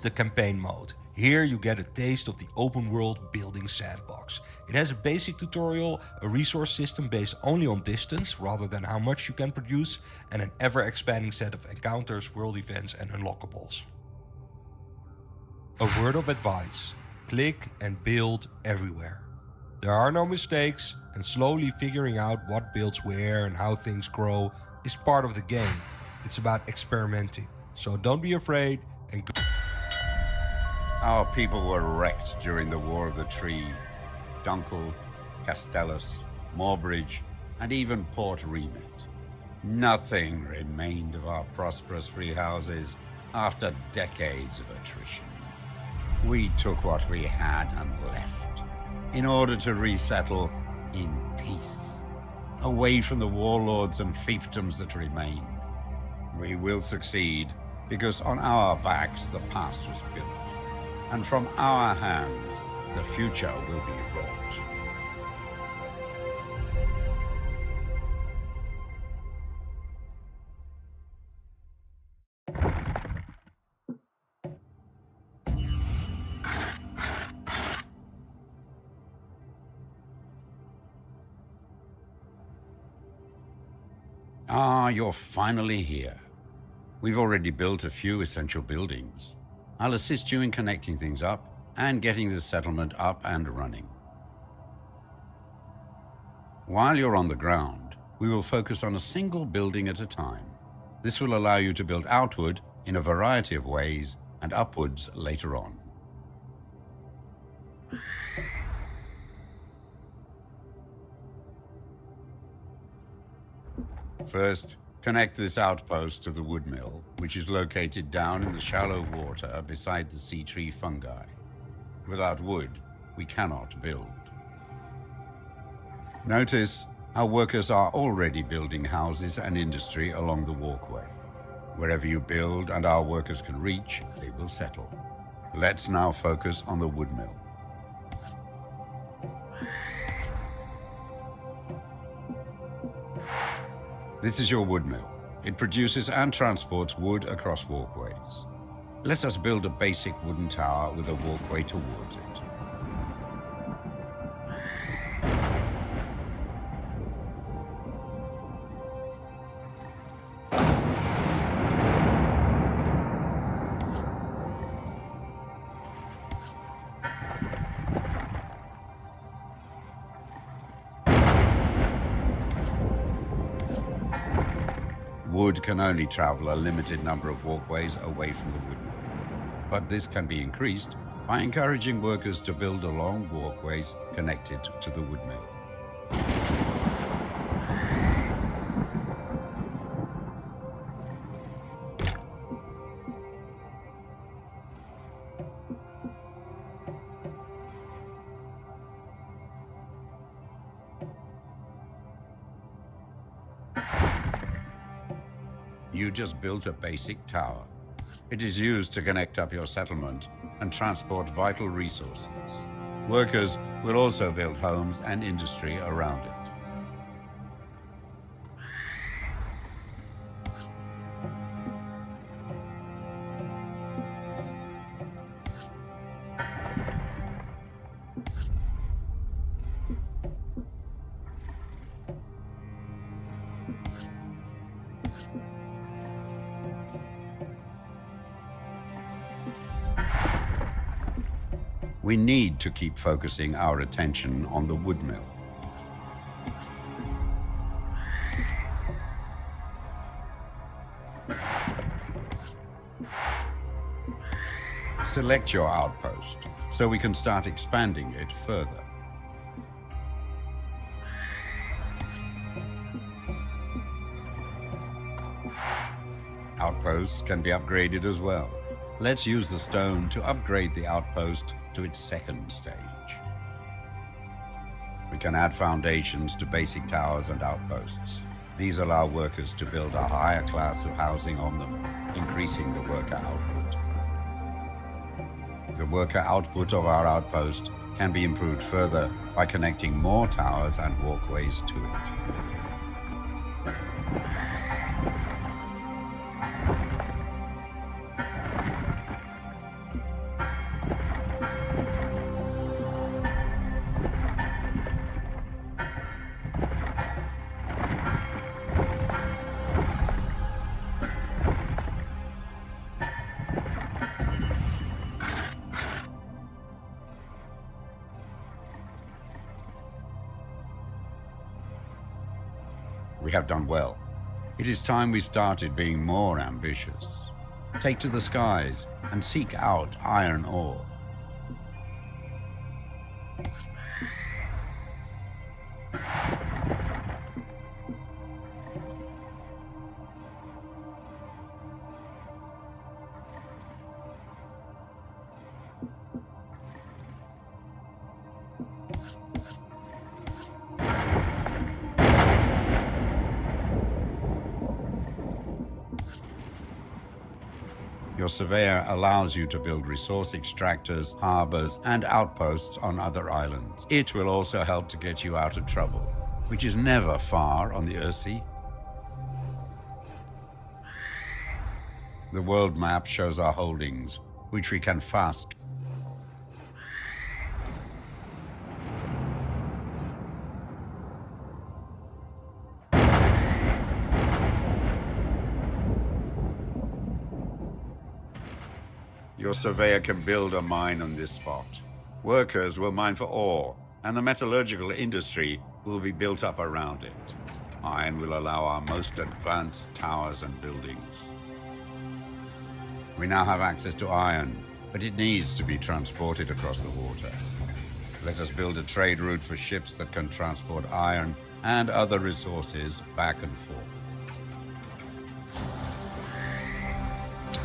the campaign mode. Here you get a taste of the open world building sandbox. It has a basic tutorial, a resource system based only on distance rather than how much you can produce, and an ever expanding set of encounters, world events and unlockables. A word of advice: click and build everywhere. There are no mistakes, and slowly figuring out what builds where and how things grow is part of the game. It's about experimenting, so don't be afraid and go. Our people were wrecked during the War of the Tree. Dunkel, Castellus, Moorbridge, and even Port Remit. Nothing remained of our prosperous free houses after decades of attrition. We took what we had and left in order to resettle in peace, away from the warlords and fiefdoms that remain. We will succeed because on our backs the past was built, and from our hands the future will be wrought. Ah, you're finally here. We've already built a few essential buildings. I'll assist you in connecting things up and getting the settlement up and running. While you're on the ground, we will focus on a single building at a time. This will allow you to build outward in a variety of ways and upwards later on. First, connect this outpost to the wood mill, which is located down in the shallow water beside the sea tree fungi. Without wood, we cannot build. Notice our workers are already building houses and industry along the walkway. Wherever you build and our workers can reach, they will settle. Let's now focus on the wood mill. This is your wood mill. It produces and transports wood across walkways. Let us build a basic wooden tower with a walkway towards it. Wood can only travel a limited number of walkways away from the wood mill, but this can be increased by encouraging workers to build along walkways connected to the wood mill. You just built a basic tower. It is used to connect up your settlement and transport vital resources. Workers will also build homes and industry around it. We need to keep focusing our attention on the wood mill. Select your outpost so we can start expanding it further. Outposts can be upgraded as well. Let's use the stone to upgrade the outpost to its second stage. We can add foundations to basic towers and outposts. These allow workers to build a higher class of housing on them, increasing the worker output. The worker output of our outpost can be improved further by connecting more towers and walkways to it. We have done well. It is time we started being more ambitious. Take to the skies and seek out iron ore. Your surveyor allows you to build resource extractors, harbors, and outposts on other islands. It will also help to get you out of trouble, which is never far on the Earthsea. The world map shows our holdings, which we can fast. Your surveyor can build a mine on this spot. Workers will mine for ore, and the metallurgical industry will be built up around it. Iron will allow our most advanced towers and buildings. We now have access to iron, but it needs to be transported across the water. Let us build a trade route for ships that can transport iron and other resources back and forth.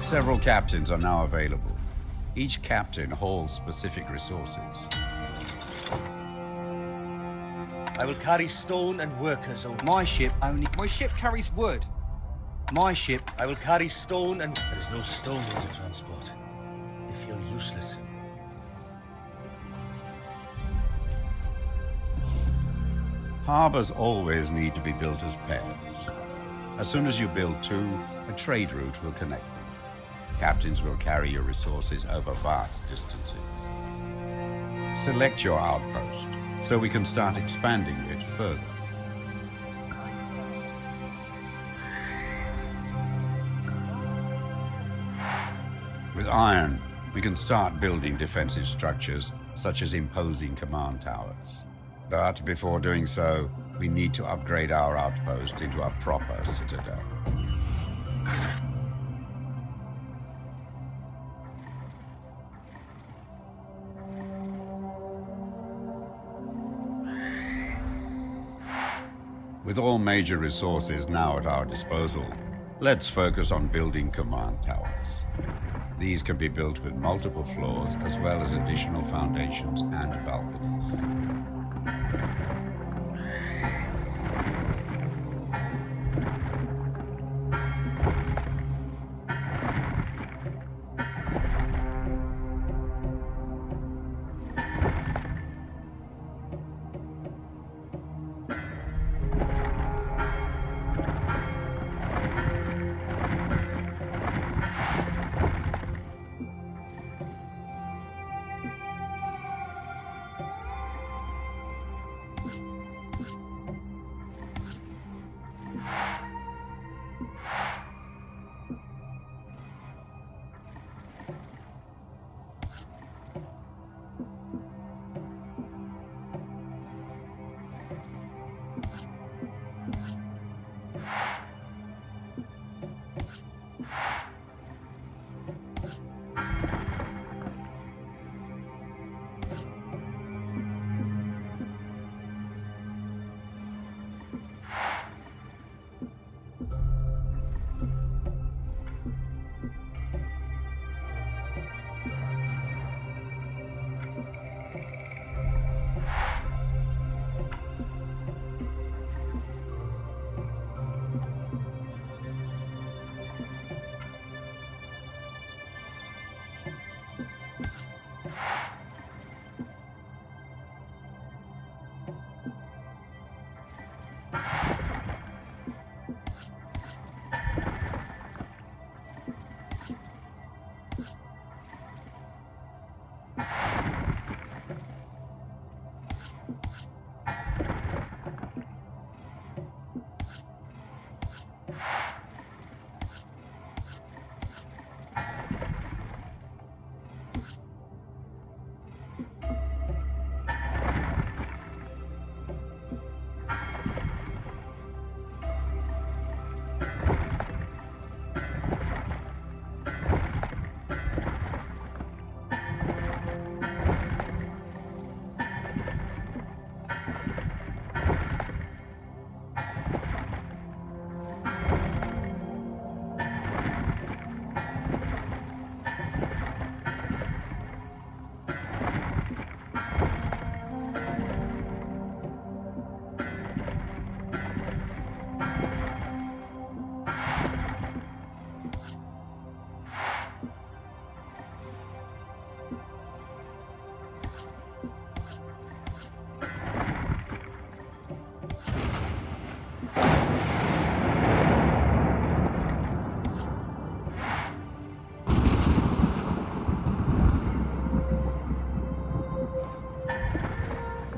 Several captains are now available. Each captain hauls specific resources. I will carry stone and workers over. My ship carries wood. My ship. I will carry stone and... There is no stone here to transport. I feel useless. Harbors always need to be built as pairs. As soon as you build two, a trade route will connect them. Captains will carry your resources over vast distances. Select your outpost so we can start expanding it further. With iron, we can start building defensive structures such as imposing command towers. But before doing so, we need to upgrade our outpost into a proper citadel. With all major resources now at our disposal, let's focus on building command towers. These can be built with multiple floors as well as additional foundations and balconies.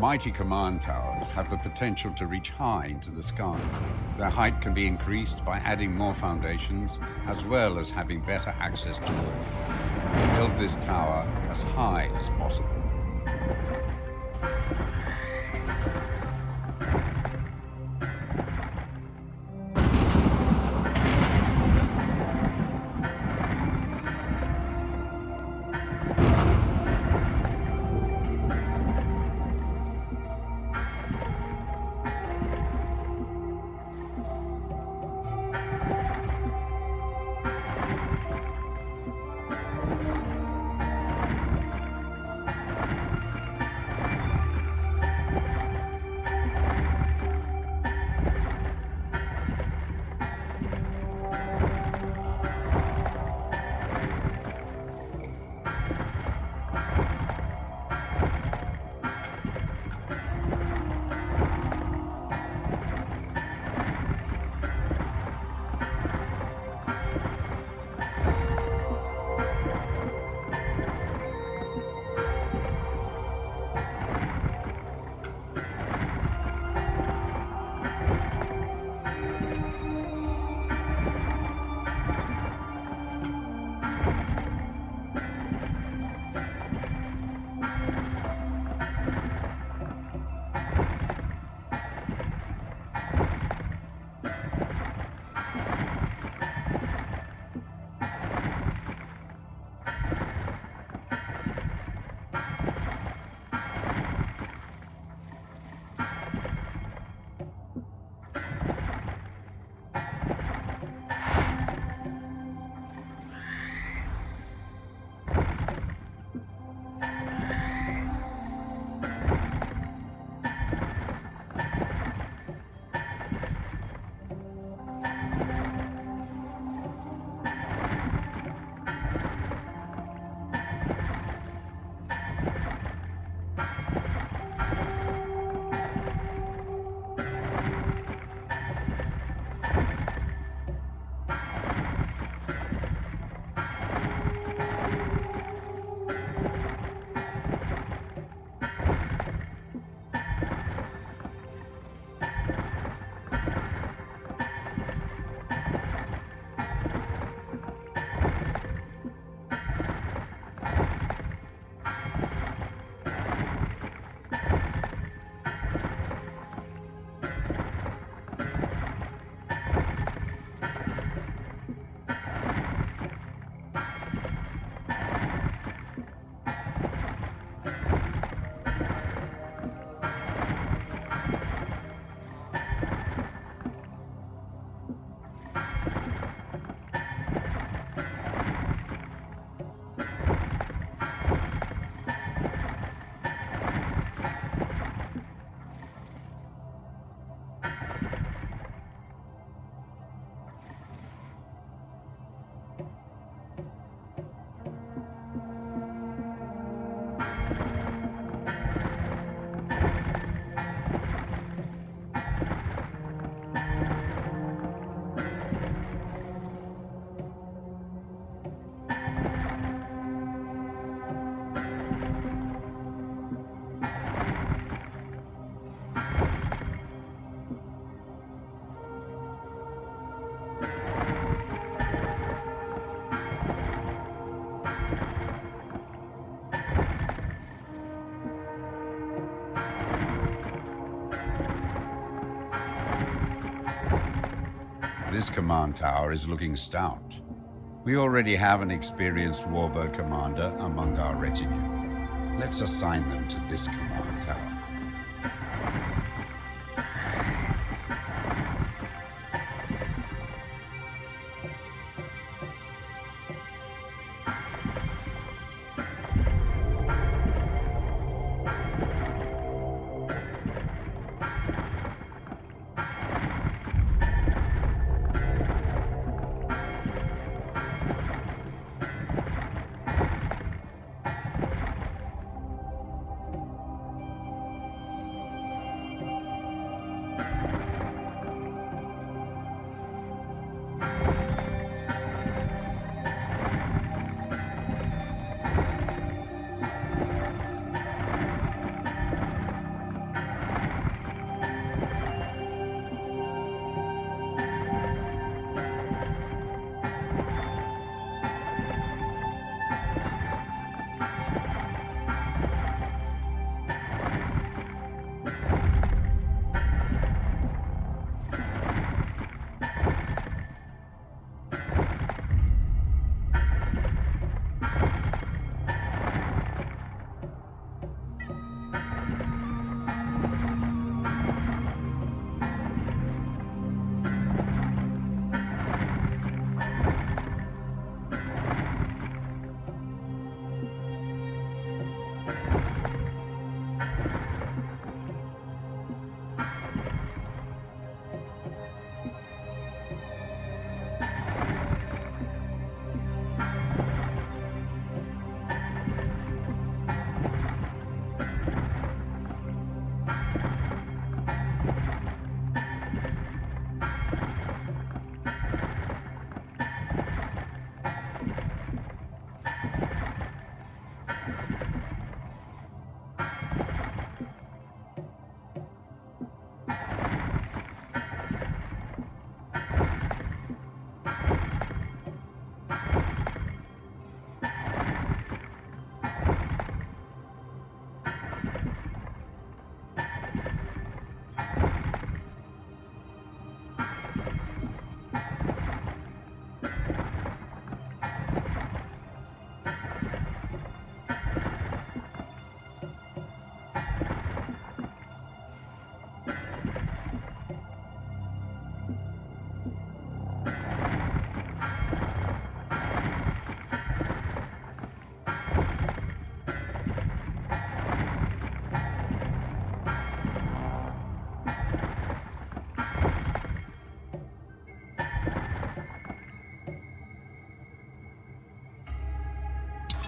mighty command towers have the potential to reach high into the sky. Their height can be increased by adding more foundations, as well as having better access to workers. Build this tower as high as possible. This command tower is looking stout. We already have an experienced warbird commander among our retinue. Let's assign them to this command tower.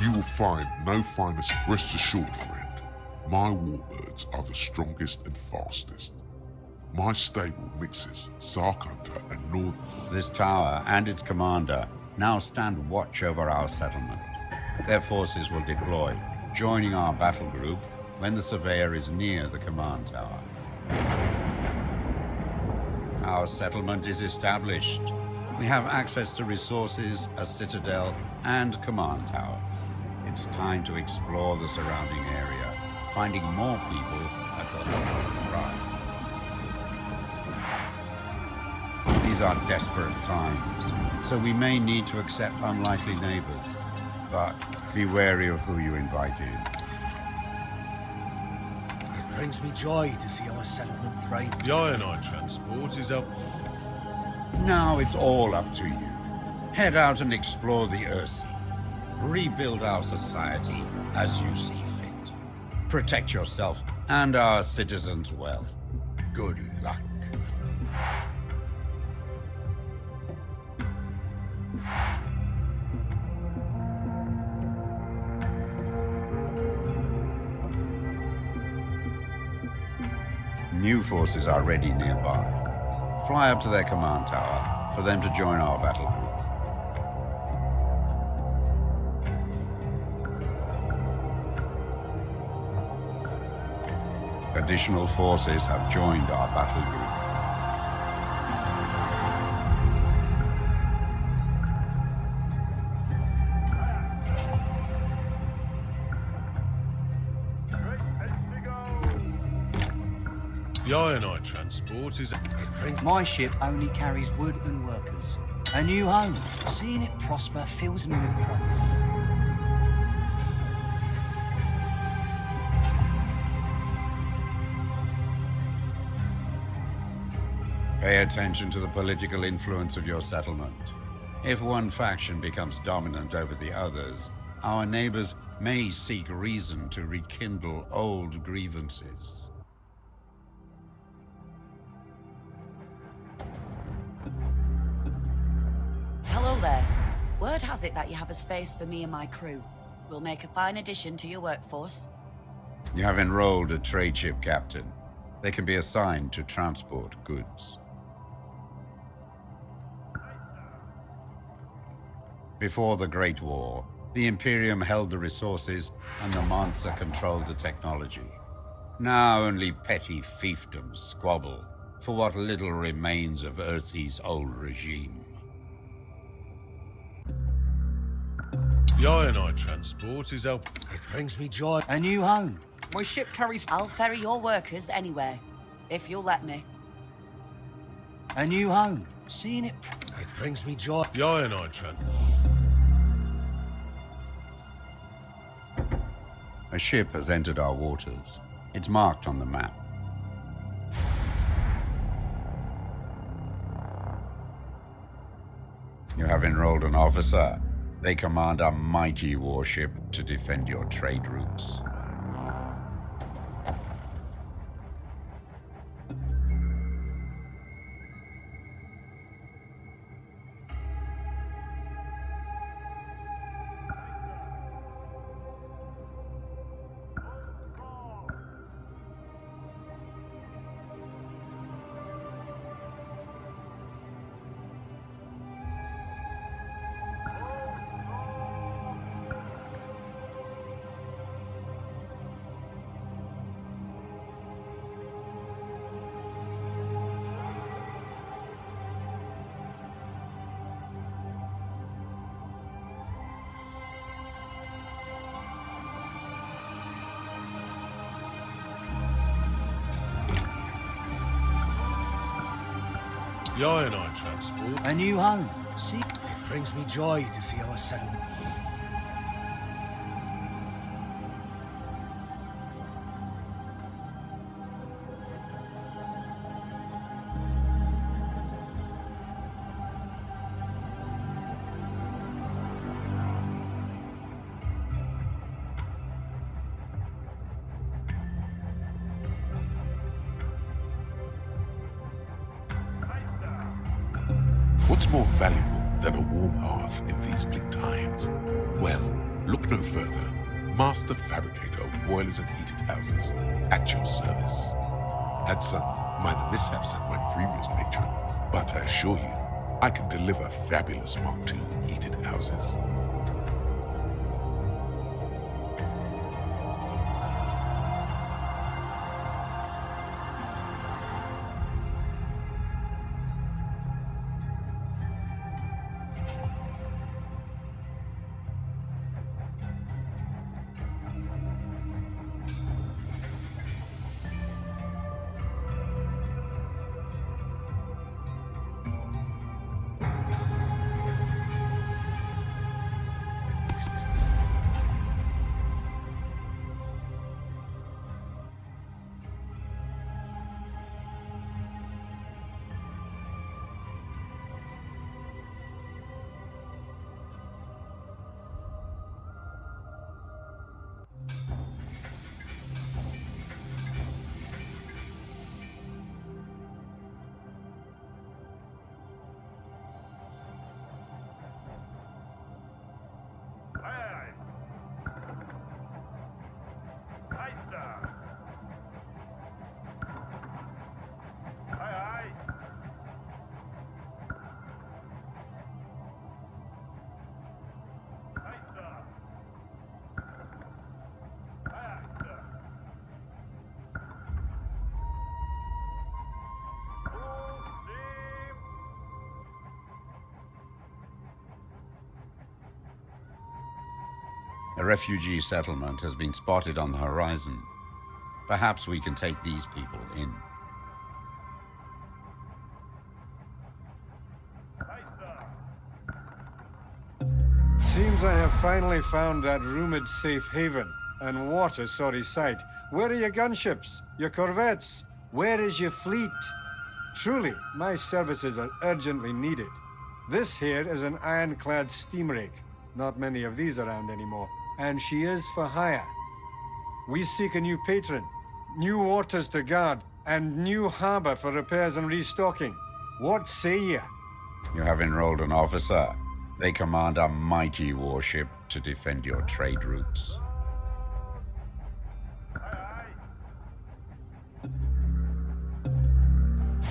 You will find no finest. Rest assured, friend, my warbirds are the strongest and fastest. My stable mixes Sark Hunter and North. This tower and its commander now stand watch over our settlement. Their forces will deploy, joining our battle group when the surveyor is near the command tower. Our settlement is established. We have access to resources, a citadel, and command towers. It's time to explore the surrounding area, finding more people that will help us thrive. These are desperate times, so we may need to accept unlikely neighbors. But be wary of who you invite in. It brings me joy to see our settlement thrive. The Ionite transport is up. Now it's all up to you. Head out and explore the Earthsea. Rebuild our society as you see fit. Protect yourself and our citizens well. Good luck. New forces are ready nearby. Fly up to their command tower for them to join our battle group. Additional forces have joined our battle group. The Ionite transport is... My ship only carries wood and workers. A new home. Seeing it prosper fills me with pride. Pay attention to the political influence of your settlement. If one faction becomes dominant over the others, our neighbors may seek reason to rekindle old grievances. Hello there. Word has it that you have a space for me and my crew. We'll make a fine addition to your workforce. You have enrolled a trade ship captain. They can be assigned to transport goods. Before the Great War, the Imperium held the resources and the Mansa controlled the technology. Now only petty fiefdoms squabble for what little remains of Earthsea's old regime. The Ionite transport is up. It brings me joy. A new home. My ship carries... I'll ferry your workers anywhere, if you'll let me. A new home. Seeing it... It brings me joy. The Ionite transport... A ship has entered our waters. It's marked on the map. You have enrolled an officer. They command a mighty warship to defend your trade routes. The Ionite transport... A new home. See... It brings me joy to see our settlement. What's more valuable than a warm hearth in these bleak times? Well, Look no further. Master fabricator of boilers and heated houses, at your service. Had some minor mishaps at my previous patron, but I assure you, I can deliver fabulous Mark II heated houses. A refugee settlement has been spotted on the horizon. Perhaps we can take these people in. Seems I have finally found that rumored safe haven. And what a sorry sight. Where are your gunships? Your corvettes? Where is your fleet? Truly, my services are urgently needed. This here is an ironclad steam rake. Not many of these around anymore. And she is for hire. We seek a new patron, new waters to guard, and new harbor for repairs and restocking. What say ye? You have enrolled an officer. They command a mighty warship to defend your trade routes.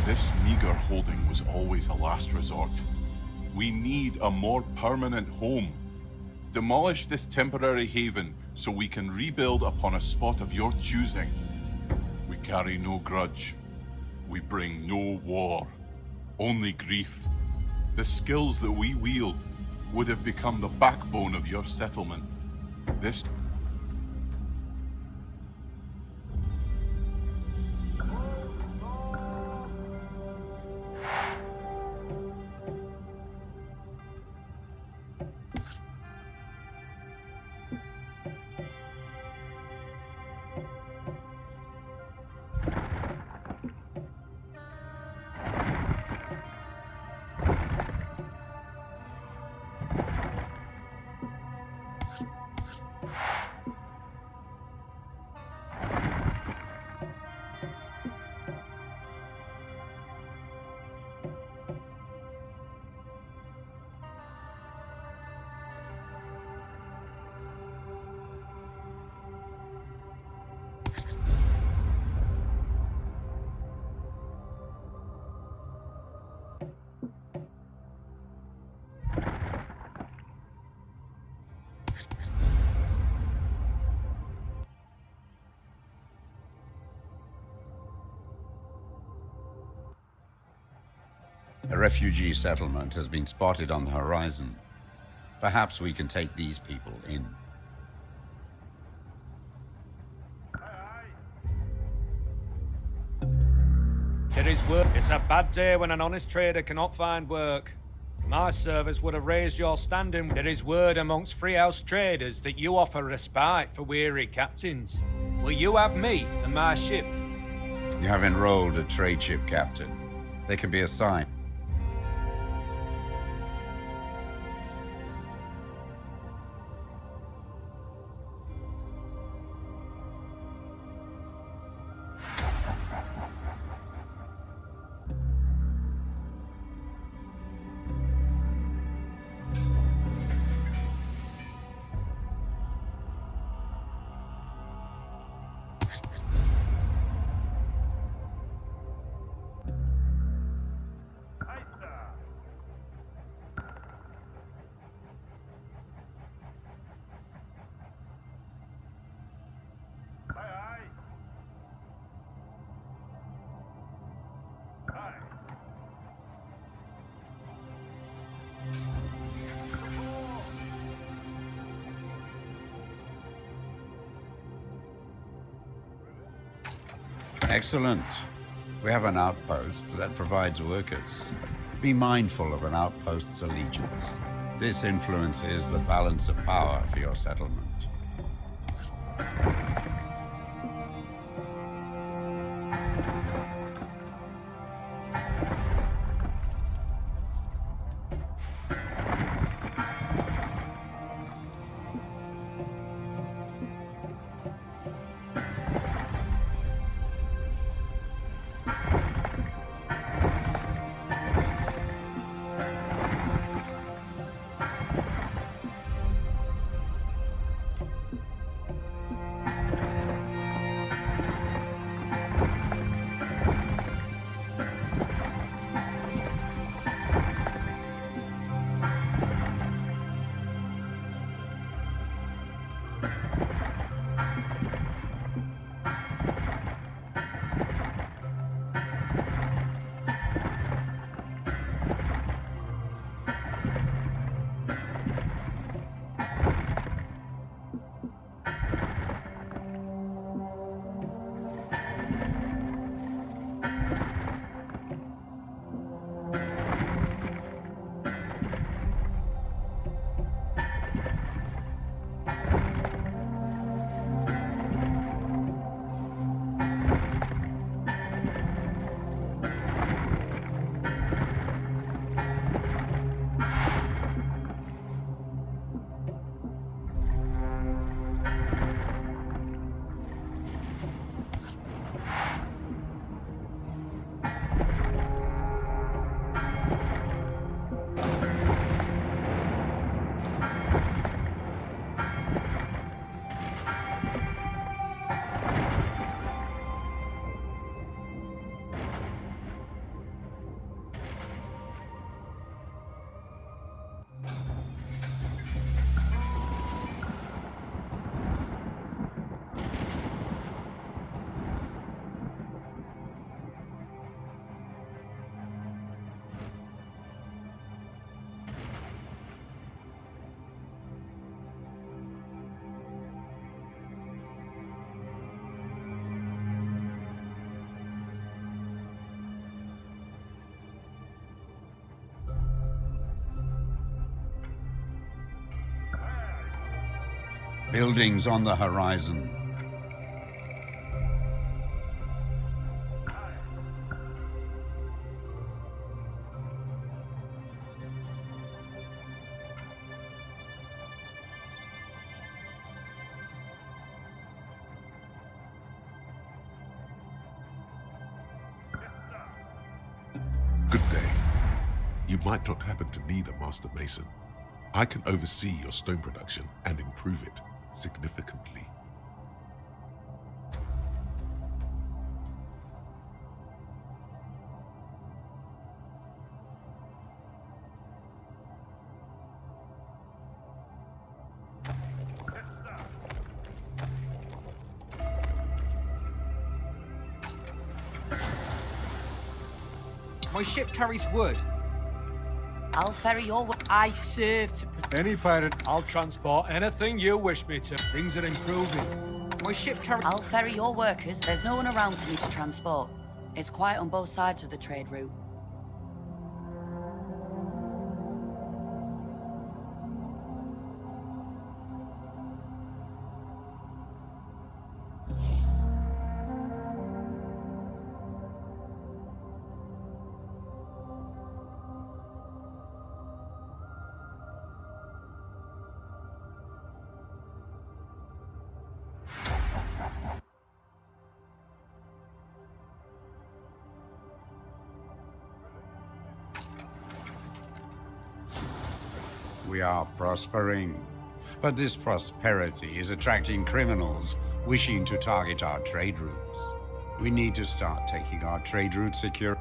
This meager holding was always a last resort. We need a more permanent home. Demolish this temporary haven so we can rebuild upon a spot of your choosing. We carry no grudge. We bring no war, only grief. The skills that we wield would have become the backbone of your settlement. This A refugee settlement has been spotted on the horizon. Perhaps we can take these people in. There is work. It's a bad day when an honest trader cannot find work. My service would have raised your standing. There is word amongst freehouse traders that you offer respite for weary captains. Will you have me and my ship? You have enrolled a trade ship captain. They can be assigned. Excellent. We have an outpost that provides workers. Be mindful of an outpost's allegiance. This influences the balance of power for your settlement. Buildings on the horizon. Good day. You might not happen to need a master mason. I can oversee your stone production and improve it significantly. My ship carries wood. I'll ferry your work. I serve to Any pirate. I'll transport anything you wish me to. Things are improving. My ship carries. I'll ferry your workers. There's no one around for me to transport. It's quiet on both sides of the trade route. We are prospering. But this prosperity is attracting criminals wishing to target our trade routes. We need to start taking our trade routes secure.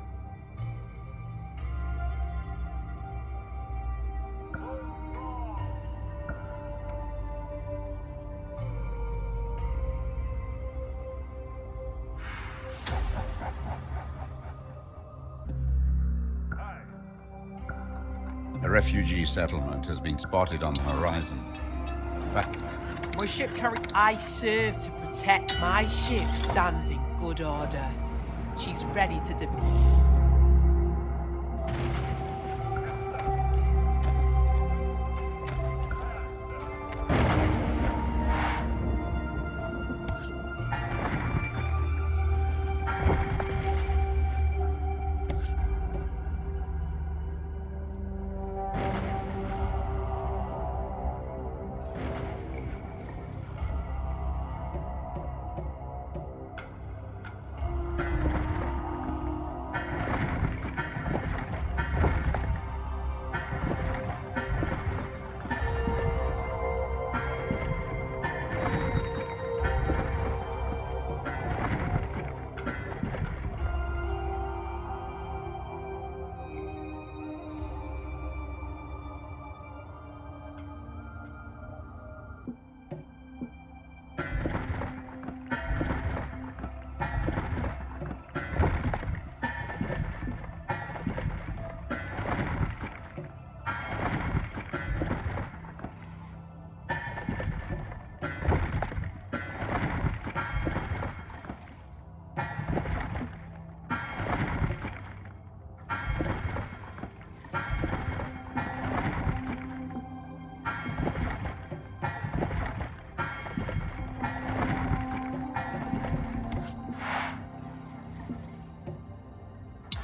A refugee settlement has been spotted on the horizon. My ship carries. I serve to protect. My ship stands in good order. She's ready to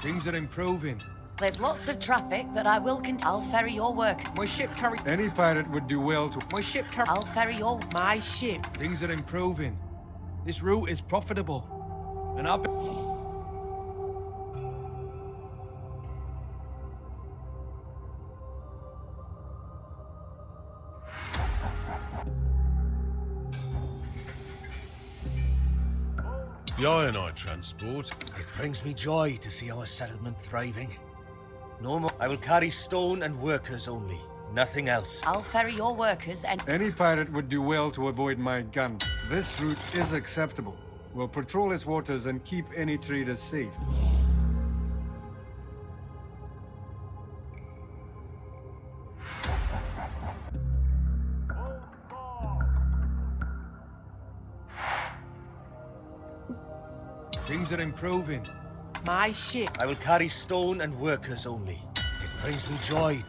Things are improving. There's lots of traffic, but I will I'll ferry your work. My ship carry... Any pirate would do well to... My ship carry... I'll ferry your... My ship. Things are improving. This route is profitable. And I've been... The Ionite transport. It brings me joy to see our settlement thriving. No more. I will carry stone and workers only. Nothing else. I'll ferry your workers and... Any pirate would do well to avoid my gun. This route is acceptable. We'll patrol its waters and keep any traders safe. Things are improving. My ship. I will carry stone and workers only. It brings me joy.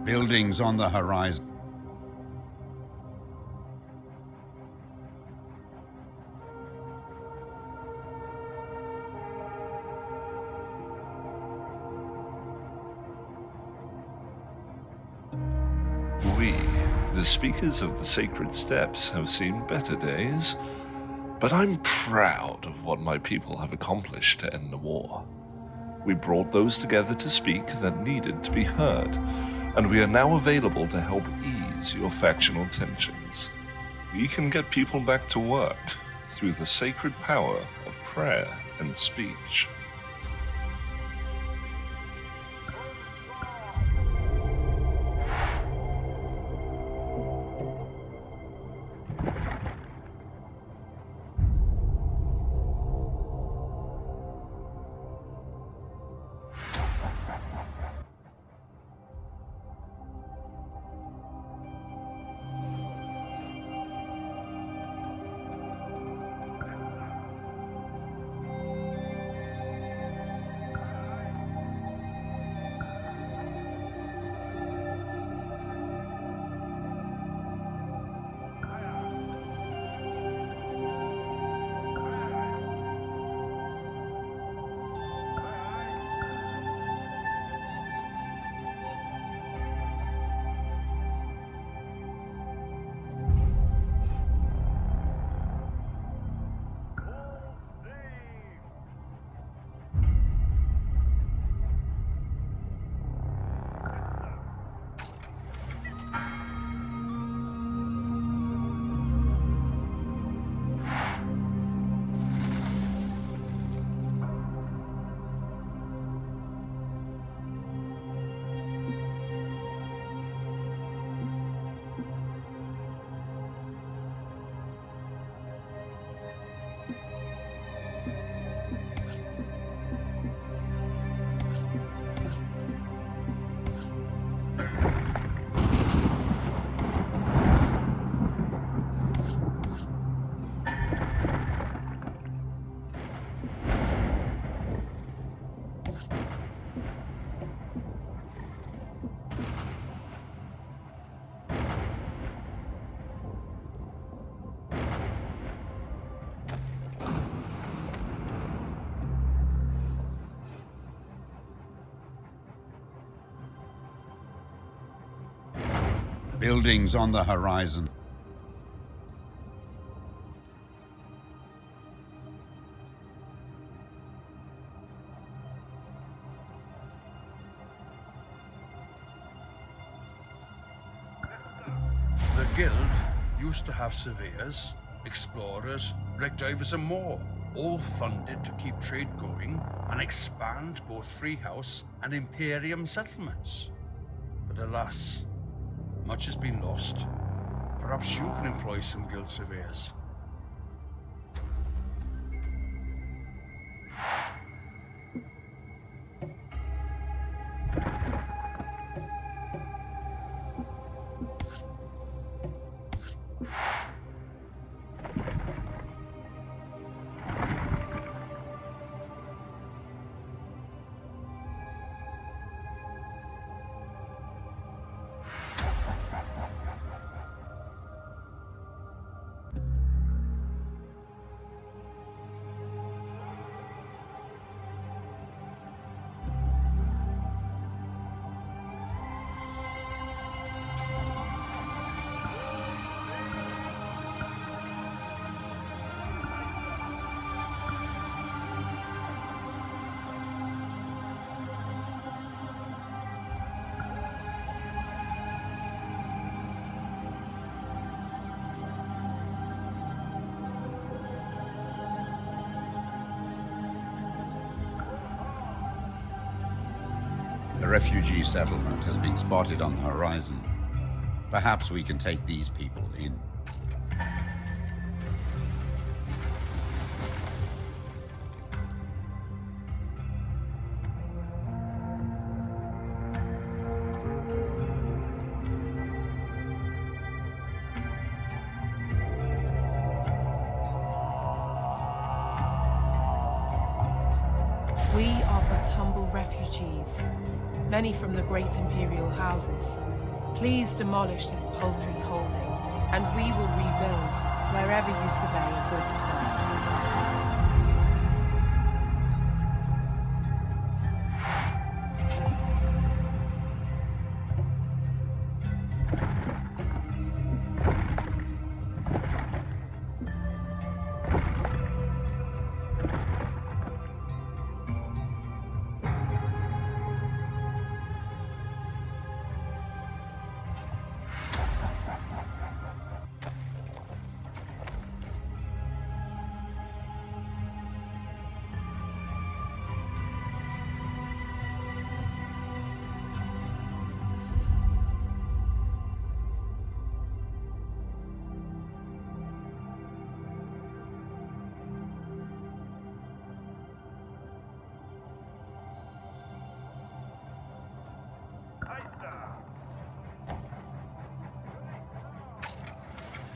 Buildings on the horizon. We, the speakers of the sacred steps, have seen better days, but I'm proud of what my people have accomplished to end the war. We brought those together to speak that needed to be heard, and we are now available to help ease your factional tensions. We can get people back to work through the sacred power of prayer and speech. Buildings on the horizon. The guild used to have surveyors, explorers, wreck divers and more, all funded to keep trade going and expand both Freehouse and Imperium settlements. But alas, much has been lost. Perhaps you can employ some guild surveyors. The refugee settlement has been spotted on the horizon. Perhaps we can take these people in. We are but humble refugees, many from the great imperial houses. Please demolish this paltry holding, and we will rebuild wherever you survey a good spot.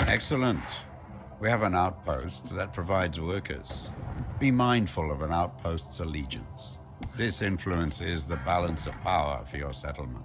Excellent. We have an outpost that provides workers. Be mindful of an outpost's allegiance. This influences the balance of power for your settlement.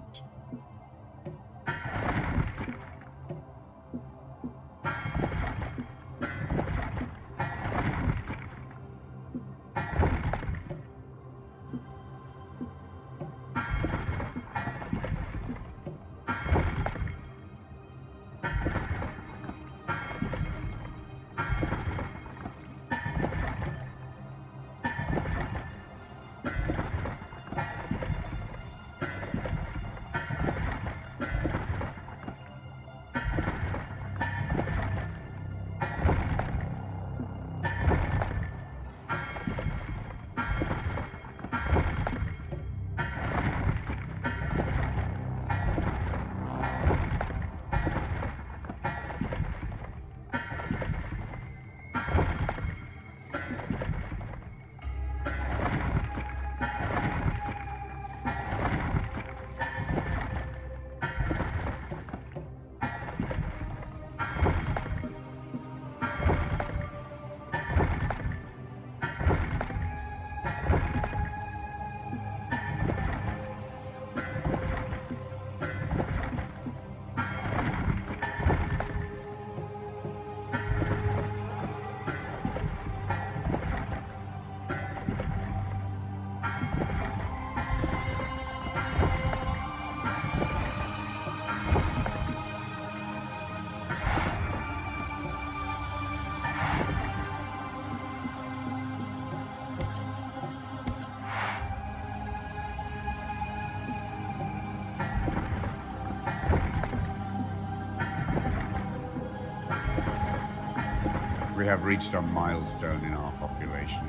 we have reached a milestone in our population,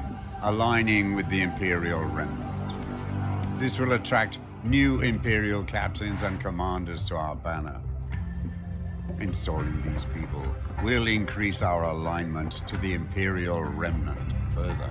aligning with the Imperial Remnant. This will attract new Imperial captains and commanders to our banner. Installing these people will increase our alignment to the Imperial Remnant further.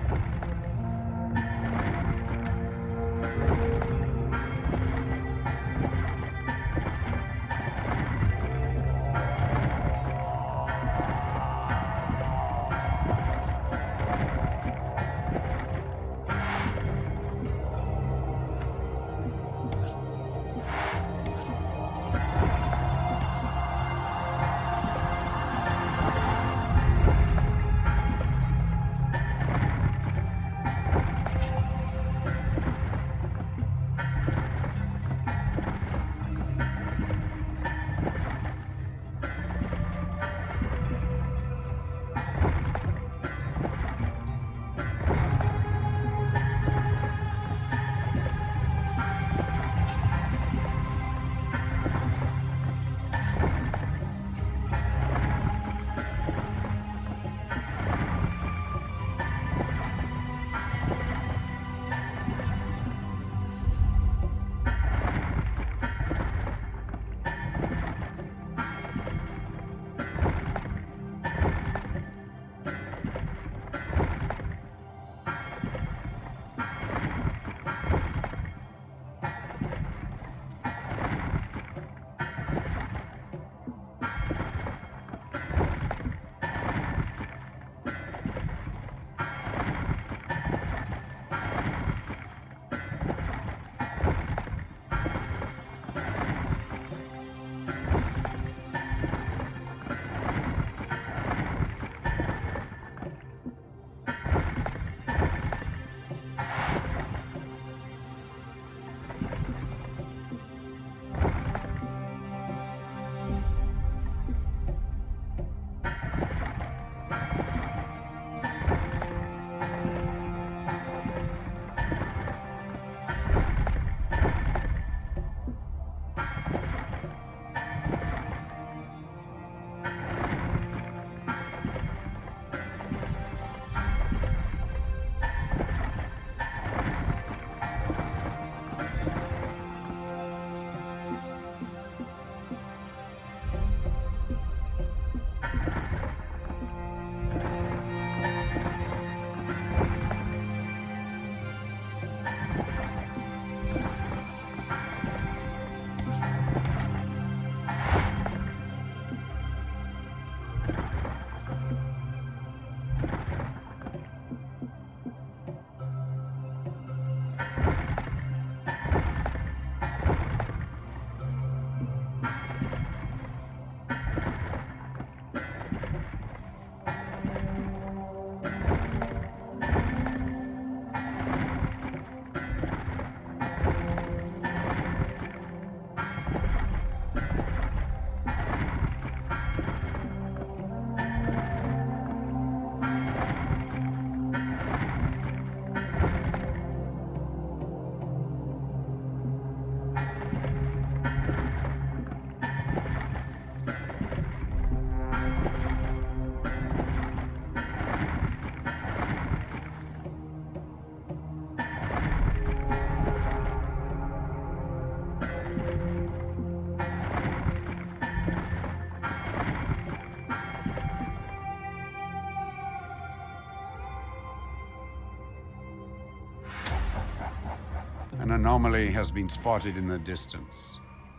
An anomaly has been spotted in the distance.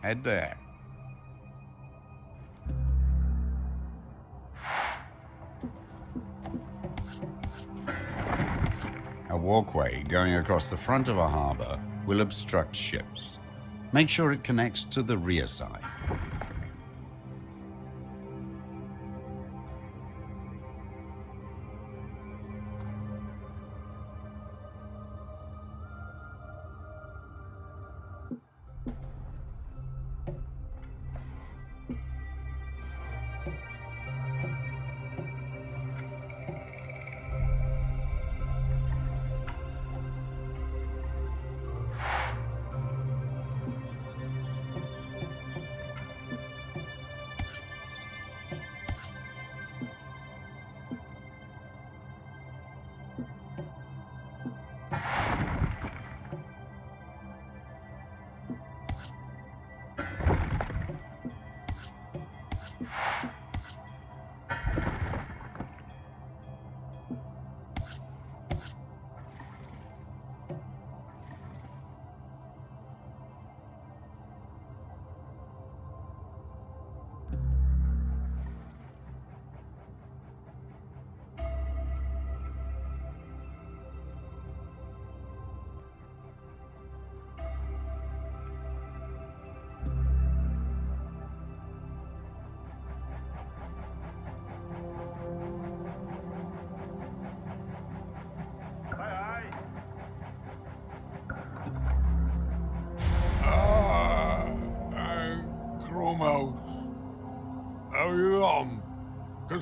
Head there. A walkway going across the front of a harbor will obstruct ships. Make sure it connects to the rear side.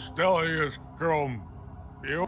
Stealthy as Grum. You?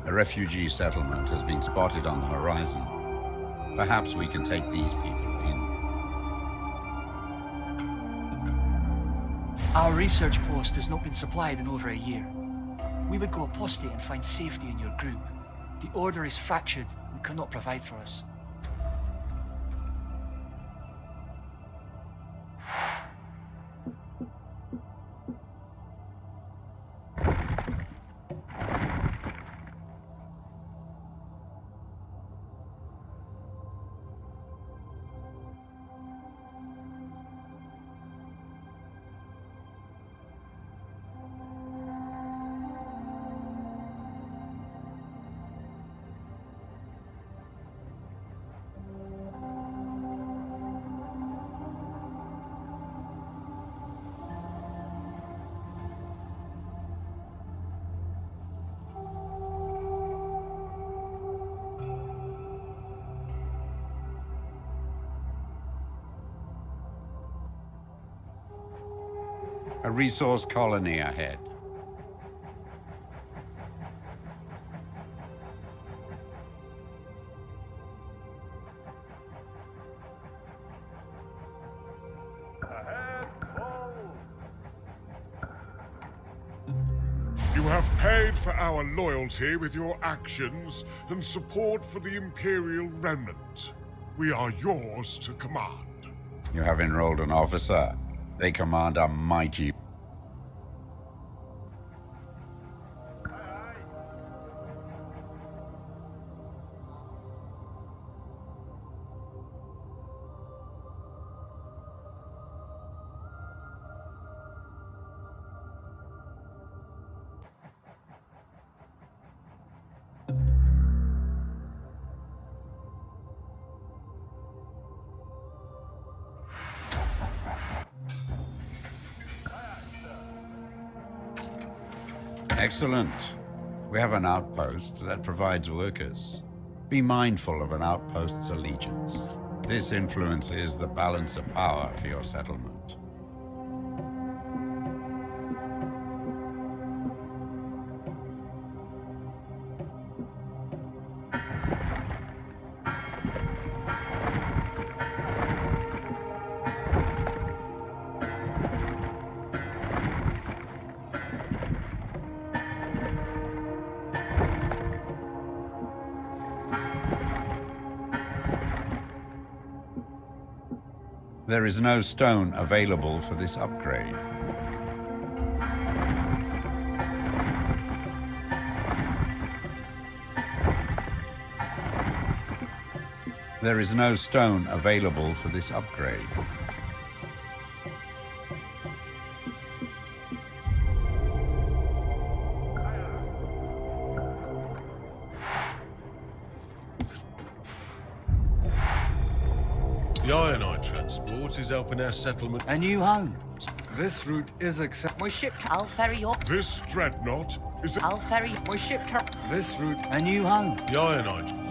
A refugee settlement has been spotted on the horizon. Perhaps we can take these people in. Our research post has not been supplied in over a year. We would go apostate and find safety in your group. The Order is fractured and cannot provide for us. A resource colony ahead. You have paid for our loyalty with your actions and support for the Imperial Remnant. We are yours to command. You have enrolled an officer. They command a mighty... Excellent. We have an outpost that provides workers. Be mindful of an outpost's allegiance. This influences the balance of power for your settlement. There is no stone available for this upgrade. There is no stone available for this upgrade. The Ionite transport is helping our settlement. A new home. This route is My ship I'll ferry your... This dreadnought is I'll ferry... My ship This route, a new home. the Ionite.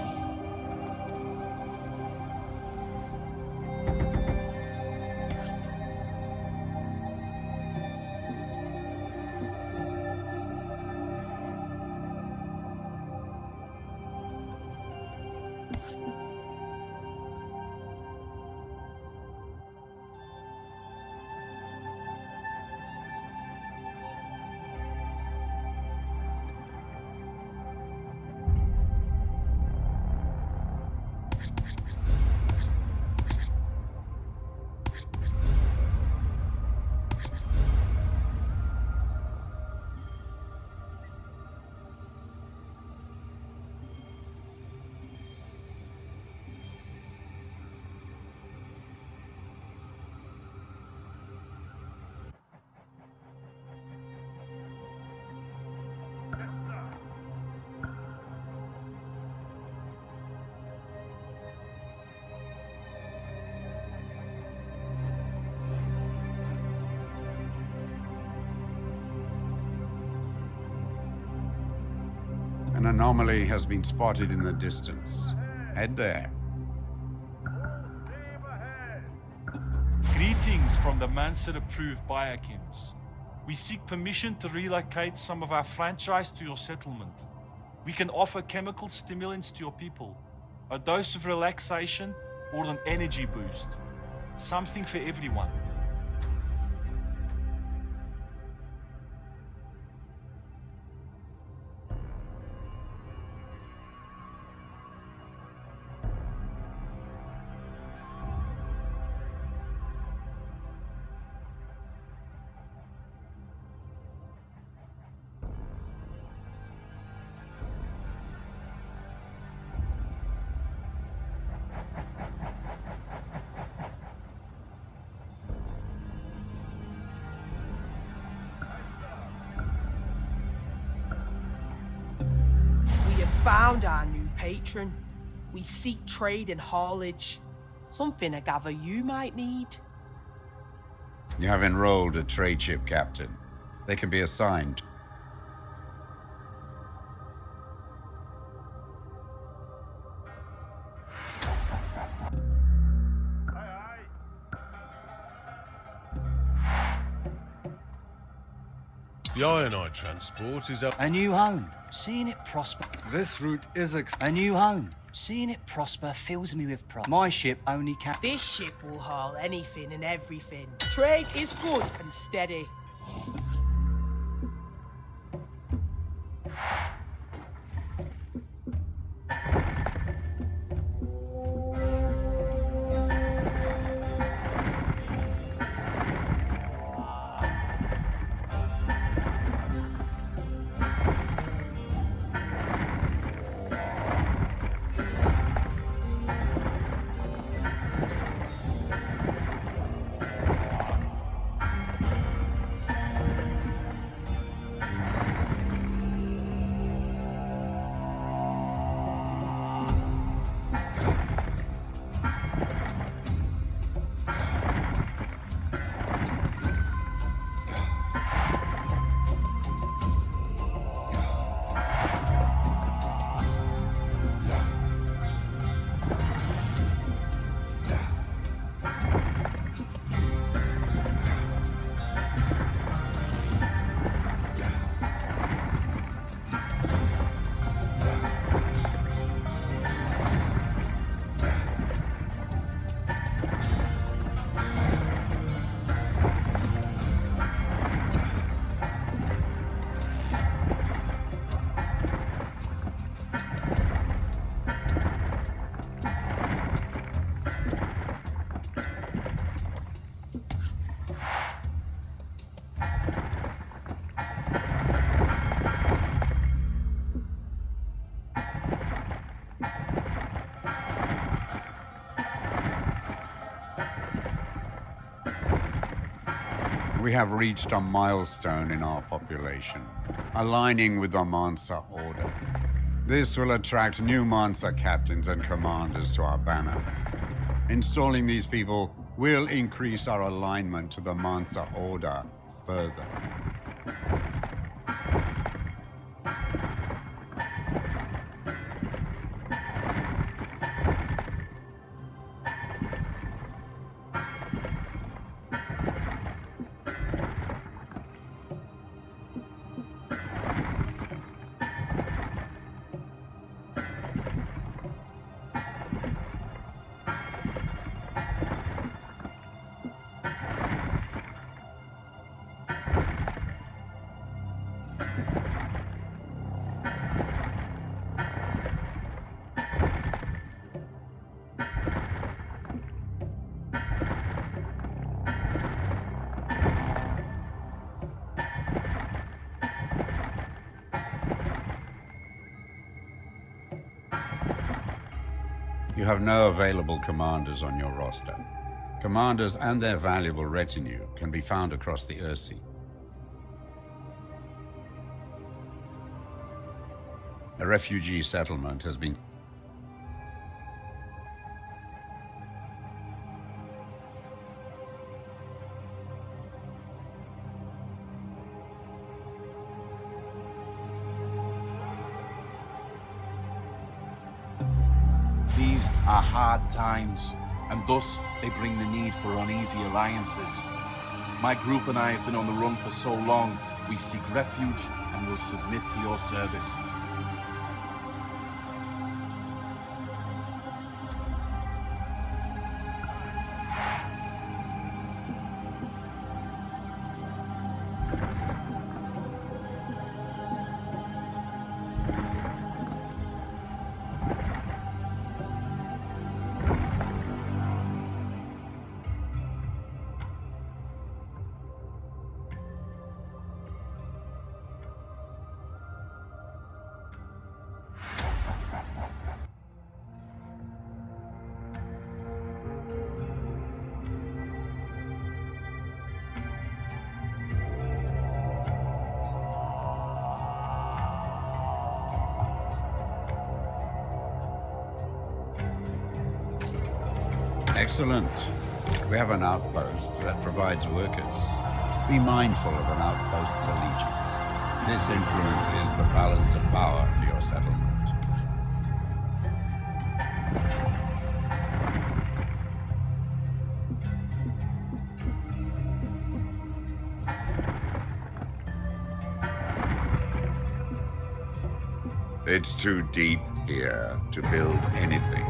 An anomaly has been spotted in the distance. Head there. Greetings from the Manser-approved biochems. We seek permission to relocate some of our franchise to your settlement. We can offer chemical stimulants to your people, a dose of relaxation or an energy boost. Something for everyone. Found our new patron. We seek trade and haulage. Something I gather you might need. You have enrolled a trade ship captain. They can be assigned. The Ionite transport is A new home. Seeing it prosper. This route is A new home. Seeing it prosper fills me with pride. My ship only can... This ship will haul anything and everything. Trade is good and steady. We have reached a milestone in our population, aligning with the Mansa order. This will attract new Mansa captains and commanders to our banner. Installing these people will increase our alignment to the Mansa Order further. You have no available commanders on your roster. Commanders and their valuable retinue can be found across the Ursi. A refugee settlement has been... These are hard times, and thus they bring the need for uneasy alliances. My group and I have been on the run for so long, we seek refuge and will submit to your service. Excellent. We have an outpost that provides workers. Be mindful of an outpost's allegiance. This influences the balance of power for your settlement. It's too deep here to build anything.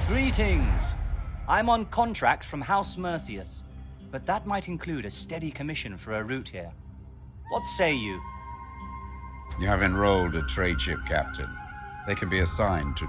Greetings! I'm on contract from House Mercius, but that might include a steady commission for a route here. What say you? You have enrolled a trade ship captain. They can be assigned to